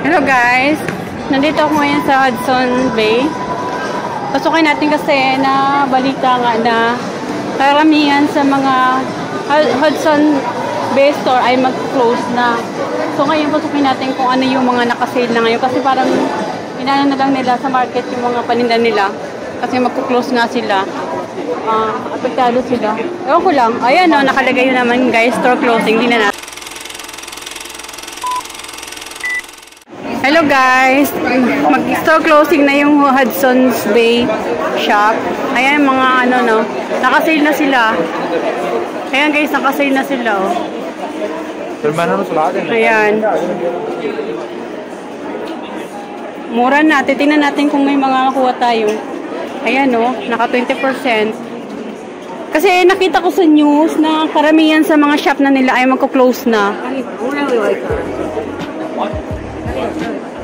Hello guys! Nandito ako ngayon sa Hudson Bay. Pasukin natin kasi na balita nga na karamihan sa mga Hudson Bay store ay mag-close na. So ngayon pasukin natin kung ano yung mga nakasale na ngayon. Kasi parang inano na lang nila sa market yung mga paninda nila. Kasi mag-close nga sila. Apektado sila. Ewan ko lang. Ayan o, nakalagay yun naman guys. Store closing. Hindi na natin. Hello guys! Mag-store closing na yung Hudson's Bay shop. Ayan mga ano no. Nakasale na sila. Ayan guys, nakasale na sila oh. Ayan. Mura na. Titingnan natin kung may mga nakuha tayo. Ayan oh, naka 20%. Kasi nakita ko sa news na karamihan sa mga shop na nila ay magko-close na.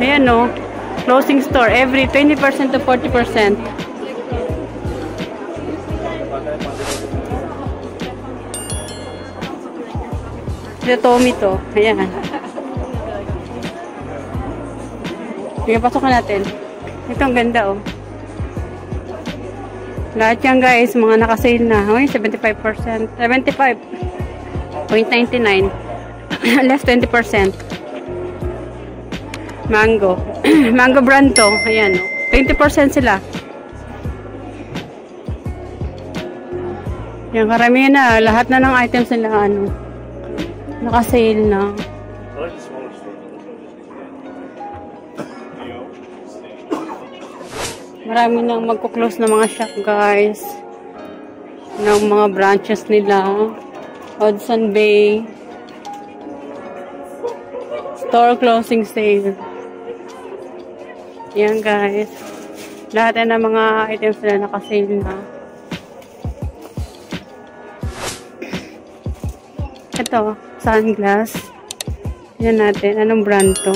Ayan no, closing store every 20% to 40%. Ito Tommy to, ayan. Sige, pasok natin. Ito ang ganda oh. Lahat yan guys, mga nakasale na. 75%, 75.99. Less 20%. Mango. Mango brand to. Ayan. 20% sila. Yan, karamihan na. Lahat na ng items nila, ano, naka-sale na. Marami nang magko-close na mga shop, guys. Ng mga branches nila. Hudson Bay. Store closing sale. Yan guys. Lahat na mga items na naka-sale na. Ito, sunglass. Yan natin. Anong brand to?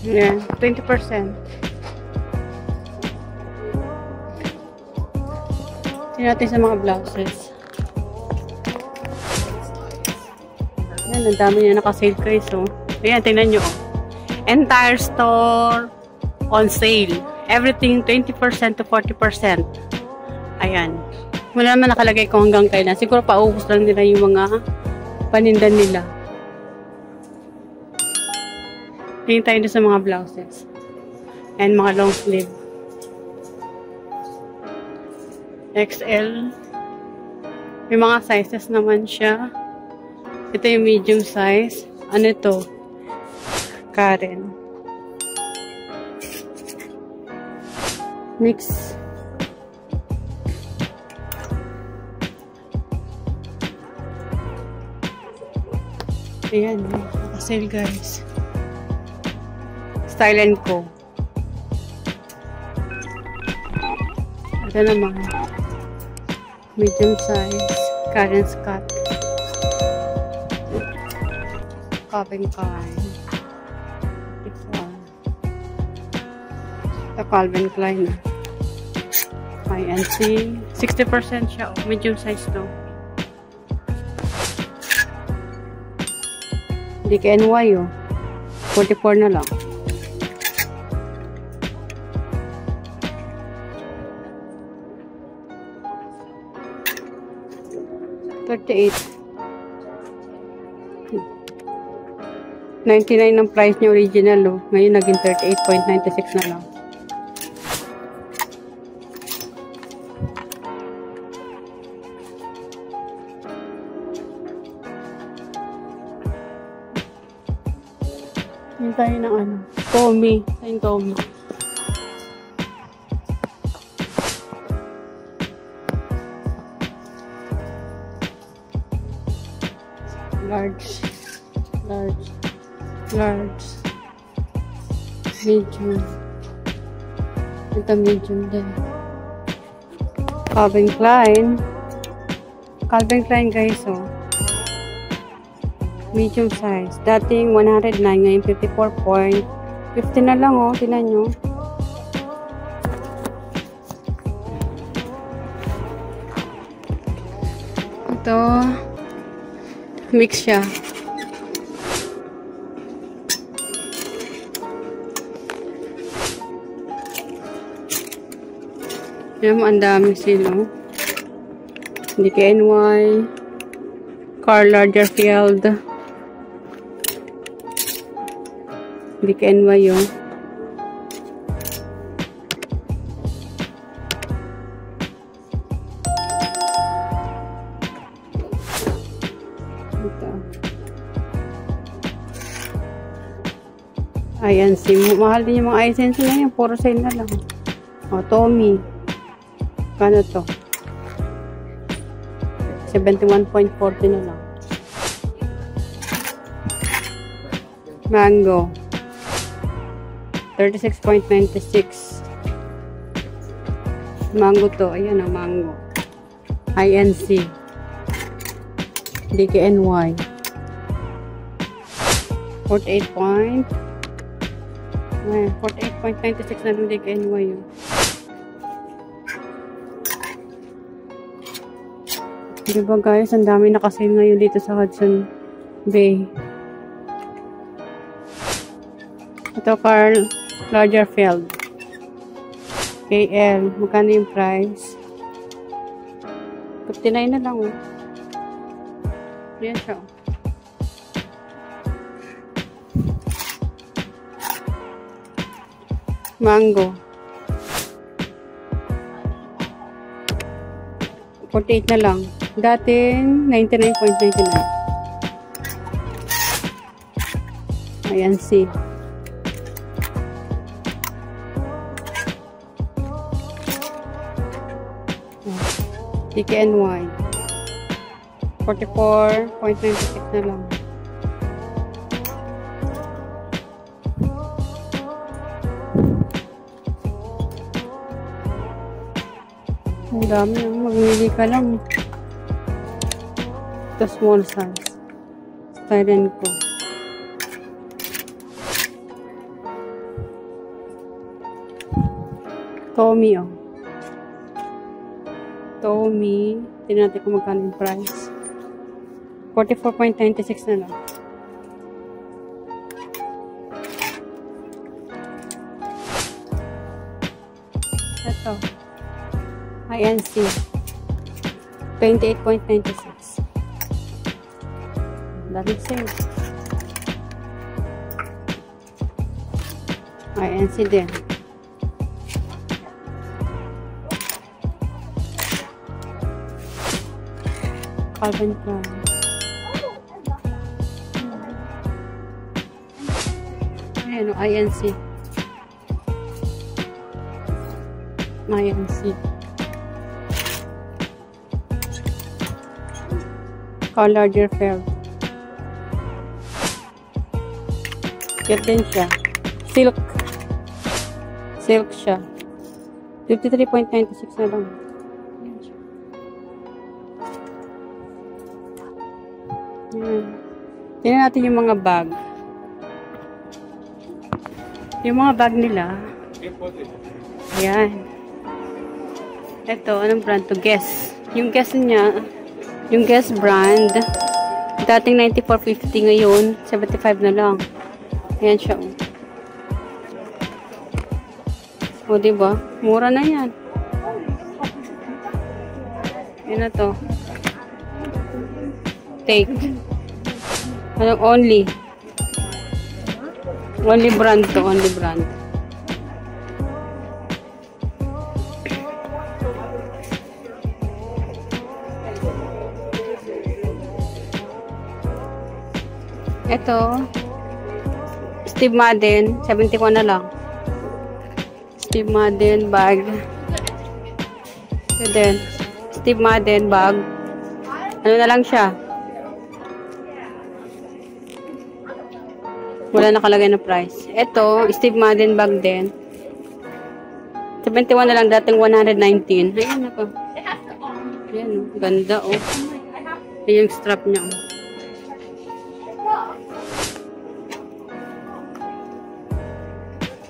Yan, 20%. Natin sa mga blouses. Ayan, ang dami niya naka-sale guys, oh. Ayan, tingnan nyo, oh. Entire store on sale. Everything 20% to 40%. Ayan. Wala naman nakalagay kung hanggang kailan. Siguro paubos lang nila yung mga paninda nila. Tingin tayo sa mga blouses. And mga long sleeve. XL. May mga sizes naman siya. Ito yung medium size. Ano ito? Karen. Mix. Ayan. Nakasale guys. Style & Co. Ito naman. Medium size, Karen Scott, Calvin Klein, ito Calvin Klein, INC, 60% siya, medium size to. DKNY 44 na lang. $38.99 ang price niya original, oh. Ngayon naging $38.96 na lang. Yan tayo ng ano, Tommy. Ayun Tommy. Large, medium, ito medium din. Calvin Klein guys, oh, medium size, dating 109, ngayon 54.50 na lang, oh, tinan nyo. Ito, mix siya. Yan mo, ang dami sila. DKNY, Karl Lagerfeld, DKNY yun. Ito. Ayan, mahal din yung mga essence na yan. Puro sale na lang. O, Tommy. Kano to? 71.40 na lang. Mango. 36.96. Mango to. Ayan ang mango. INC. DKNY. 48.96 na lang DKNY yun. Diba guys, ang dami nakasale ngayon dito sa Hudson Bay. Ito, Karl Lagerfeld. KL. Magkano yung price? 59 na lang, oh. Ayan siya, oh. Mango. 48 na lang. Dating 99.99. Ayan, see. DKNY. 44.96 na lang. Ang dami. Magmili ka lang. Ito small size. Stylen ko. Tommy, oh. Tommy. Tingnan natin kung magkano yung price. 44.96 na lang. Ito. INC. 28.96. Daming sale. INC din. Calvin Klein. Ayan o, INC. INC. Karl Lagerfeld. Cute din siya. Silk. Silk siya. 53.96 na lang. Ayan. Tingnan natin yung mga bag. Yung mga bag nila. Ayan. Ito, anong brand to? Guess. Yung Guess niya, yung Guess brand, dating 94.50 ngayon, 75 na lang. Ayan siya. O, diba? Mura na yan. Ayan na to. Take. Anong only? Only brand to. Only brand. Ito. Steve Madden. 71 na lang. Steve Madden bag. Ito din. Steve Madden bag. Ano na lang siya? Wala nakalagay na price. Ito, Steve Madden bag din. 71 na lang, dating 119. Ayan ako. Ayan, ganda oh. Ayan yung strap niya oh.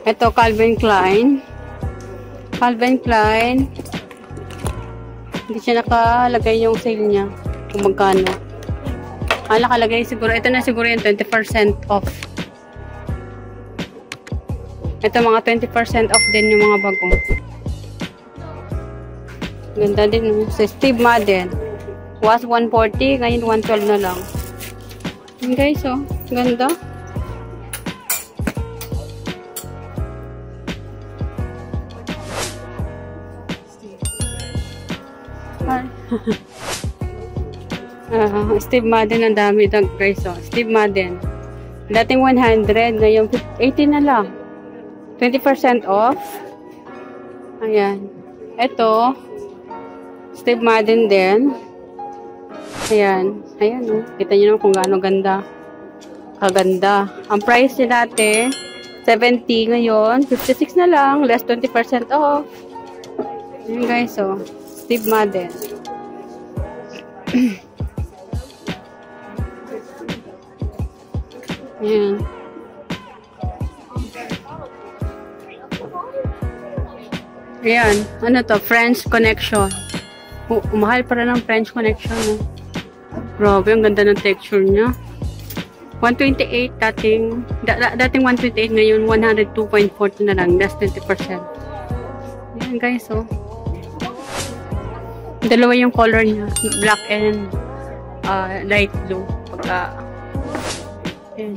Ito, Calvin Klein. Calvin Klein. Hindi siya nakalagay yung sale niya. kung magkano. Nakalagay siguro, ito na siguro yung 20% off. Ito mga 20% off din yung mga bago. Ganda din. So, Steve Madden. Was 140, ngayon 112 na lang. Yun guys, oh. Ganda. Steve Madden, ang dami guys, oh. Steve Madden. Dating 100, ngayon 80 na lang. 20% off. Ayan. Ito, Steve Madden din. Ayan. Ayan, oh. Kita nyo naman kung gaano ganda. Kaganda. Ang price nila dati, 70 ngayon. 56 na lang. Less 20% off. Ayan guys, oh. Steve Madden. Ayan. Ayan. Ano to? French Connection. Mahal para ng French Connection. Oh. Grabe, ang ganda ng texture niya. 128 dating 128 ngayon 102.40 na lang. That's 20%. Ayan guys, oh. Dalawa yung color niya. Black and light blue. Pagka ayan.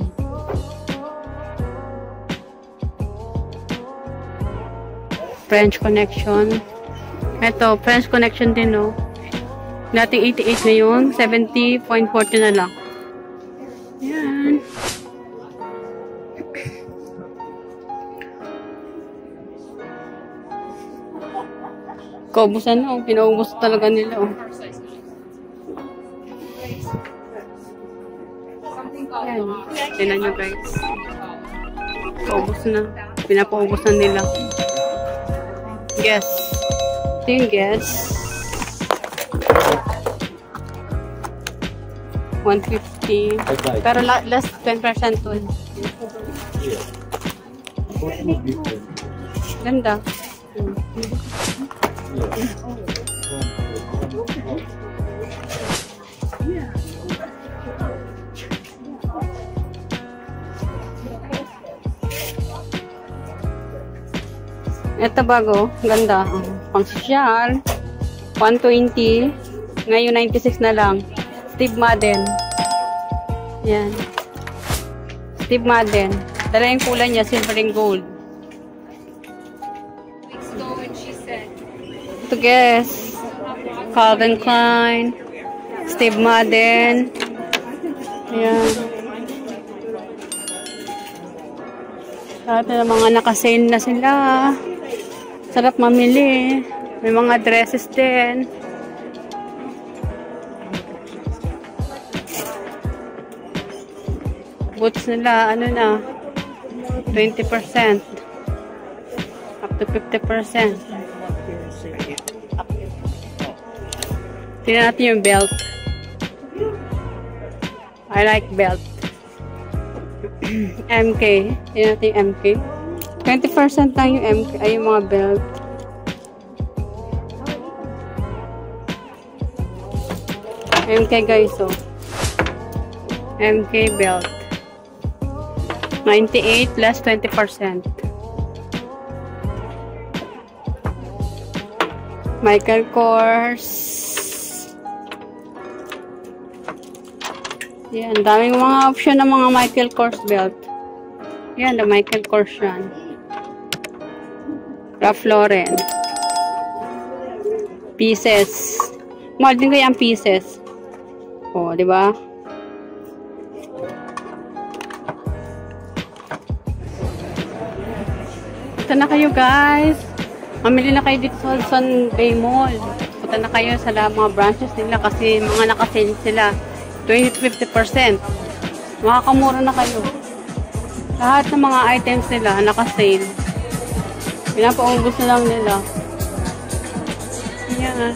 French Connection. Ito, French Connection din, no? Dating 88 ngayon, 70.40 na lang. Yan. Kaubusan na, oh. Pinaubos talaga nila, oh. Yan. Tignan nyo, guys. Kaubos na. Pinapaubusan nila. Guess. Ito yung guess. 150. Pero less 10% to. Ganda. Ito bago. Ganda. Pang social. 120. Ngayon 96 na lang. Steve Madden. Yan. Steve Madden. Dala yung kulay niya, silver and gold. Ito guess. Calvin Klein. Steve Madden. Yan. Lahat na mga nakasale na sila. Sarap mamili. May mga dresses din. Boots nila, ano na, 20%. Up to 50%. Tingnan natin yung belt. I like belt. MK. Tingnan natin yung MK. 20% lang yung MK, ay yung mga belt. MK guys, oh. MK belt. 98 less 20%. Michael Kors. Yan, daming mga option ng mga Michael Kors belt. Yan, the Michael Kors yan. Ralph Lauren. Pieces. Mahal din kaya ang pieces. O, di ba? Punta na kayo guys. Mamili na kayo dito sa Hudson Bay Mall. Punta na kayo sa mga branches nila kasi mga nakasale sila. 20-50%. Makakamura na kayo. Lahat ng mga items nila nakasale. Pinapaubos na lang nila. Yan.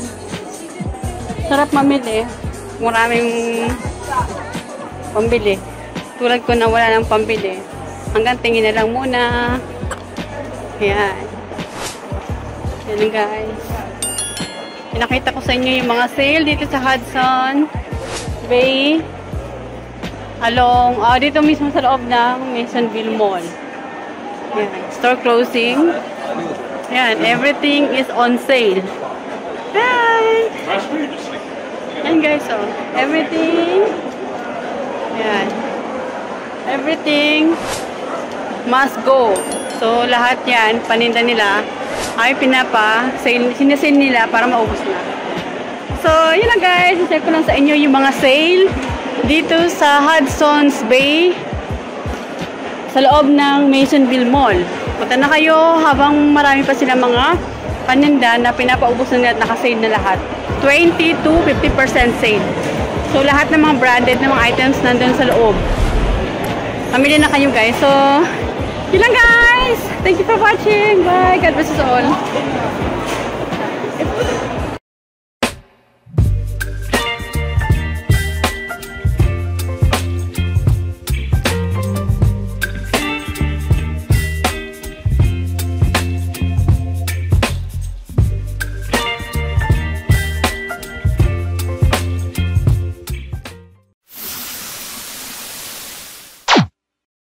Sarap mamili. Maraming pambili. Tulad ko na wala ng pambili. Hanggang tingin na lang muna. Ayan. Yan guys. Pinakita ko sa inyo yung mga sale dito sa Hudson. Bay. Dito mismo sa loob ng Masonville Mall. Yan. Store closing. Yan. Everything is on sale. Hi! Yan guys, oh. Everything. Yan. Everything must go. So, lahat yan, paninda nila, ay sinasale nila para maubos na. So, yun lang guys. I-share ko lang sa inyo yung mga sale dito sa Hudson's Bay sa loob ng Masonville Mall. Punta na kayo habang marami pa sila mga paninda na pinapaubos na nila at nakasale na lahat. 20 to 50% sale. So, lahat ng mga branded na mga items nandun sa loob. Pamili na kayo guys. So, yun lang guys. Thank you for watching. Bye. God bless us all.